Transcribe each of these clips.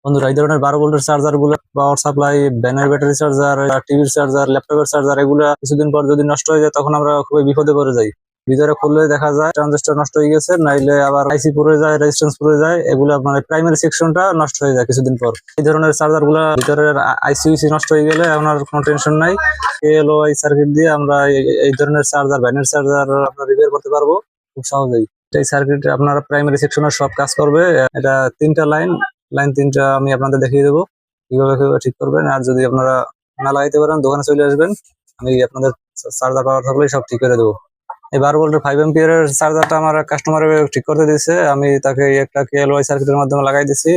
বন্ধুরা, এই ধরনের 12 ভোল্টের চার্জার গুলো, পাওয়ার সাপ্লাই, ভ্যানের ব্যাটারি চার্জার, টিভির চার্জার, ল্যাপটপের চার্জার, এগুলা কিছুদিন পর যদি নষ্ট হয়ে যায় তখন আমরা খুবই বিপদে পড়ে যাই। ভিতরে খুললে দেখা যায় ট্রানজিস্টর নষ্ট হয়ে গেছে, নাইলে আবার আইসি পুড়ে যায়, রেজিস্ট্যান্স পুড়ে যায়, এগুলা মানে প্রাইমারি সেকশনটা নষ্ট হয়ে যায় কিছুদিন পর। এই ধরনের চার্জার গুলা ভিতরের আইসি নষ্ট হয়ে গেলে এখন আর কোনো টেনশন নাই। এলওআই সার্কিট দিয়ে আমরা এই ধরনের চার্জার, ভ্যানের চার্জার আমরা রিপেয়ার করতে পারবো খুব সহজেই। এই সার্কিট আপনার প্রাইমারি সেকশনের সব কাজ করবে। এটা 3টা লাইন, লাইন 3টা আমি আপনাদের দেখিয়ে দেবো কিভাবে কিভাবে ঠিক করবেন। আর যদি আপনারা না লাগাইতে পারেন দোকানে চলে আসবেন, আমি আপনাদের চার্জার পাওয়ার থাকলে সব ঠিক করে দেবো। এই 12 ভোল্টের 5 অ্যাম্পিয়ারের চার্জারটা আমার কাস্টমার ঠিক করতে দিয়েছে, আমি তাকে একটা কেএলওয়াই সার্কিটের মাধ্যমে লাগাই দিয়েছি।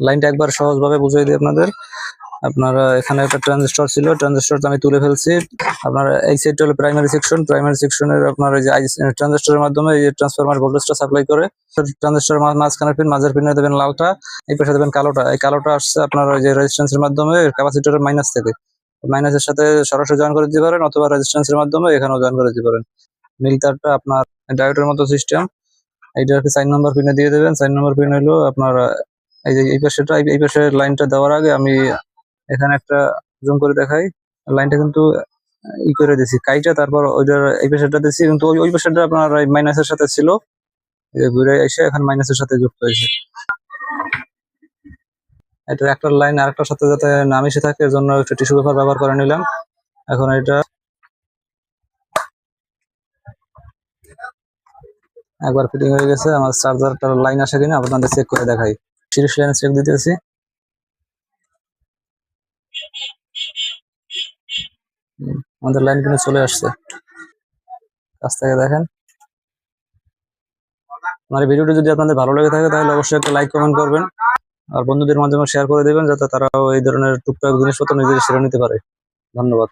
লাইনটা একবার সহজভাবে বুঝিয়ে দিই আপনাদের। আপনারা এখানে একটা ট্রানজিস্টর ছিল, ট্রানজিস্টরটা আমি তুলে ফেলছি। আপনার এই সাইডটা হলো প্রাইমারি সেকশন, প্রাইমারি সেকশনের আপনার এই যে ট্রানজিস্টরের মাধ্যমে এই ট্রান্সফরমার ভোল্টেজটা সাপ্লাই করে। ট্রানজিস্টরের মাঝখানের পিন, মাঝের পিনে দেবেন লালটা, এই পাশে দেবেন কালোটা। এই কালোটা আসছে আপনার ওই যে রেজিস্ট্যান্সের মাধ্যমে ক্যাপাসিটরের মাইনাস থেকে, মাইনাসের সাথে সরাসরি জয়েন করে দিতে পারেন, অথবা রেজিস্ট্যান্সের মাধ্যমে এখানেও জয়েন করে দিতে পারেন। নীল তারটা আপনার ডায়োডের মতো সিস্টেম, এইটাকে 4 নম্বর পিনে দিয়ে দেবেন। 4 নম্বর পিন হলো আপনার এই যে এই পাশেটা, এই পাশের লাইনটা দেওয়ার আগে আমি এখানে একটা জুম করে দেখাই। লাইনটা কিন্তু ই করে দিছি কাইটা, তারপর ওইটার এই পাশেটা দিছি, কিন্তু ওই পাশেটা আপনার মাইনাসের সাথে ছিল, ঘুরে এসে এখন মাইনাসের সাথে যুক্ত হয়েছে। এটা একটা লাইন আরেকটার সাথে যাতে না মিশে থাকে এর জন্য একটা টিস্যু পেপার ব্যবহার করে নিলাম। এখন এটা একবার ফিটিং হয়ে গেছে। আমার চার্জারটার লাইন আসে কিনা আপনাদের চেক করে দেখাই। 30 লাইনে চেক দিতেছি। আমাদের লাইন কিন্তু চলে আসছে, কাছ থেকে দেখেন। আমার ভিডিওটি যদি আপনাদের ভালো লেগে থাকে তাহলে অবশ্যই একটা লাইক কমেন্ট করবেন, আর বন্ধুদের মাধ্যমে শেয়ার করে দেবেন যাতে তারাও এই ধরনের টুকটাক জিনিসপত্র নিজেদের সেরে নিতে পারে। ধন্যবাদ।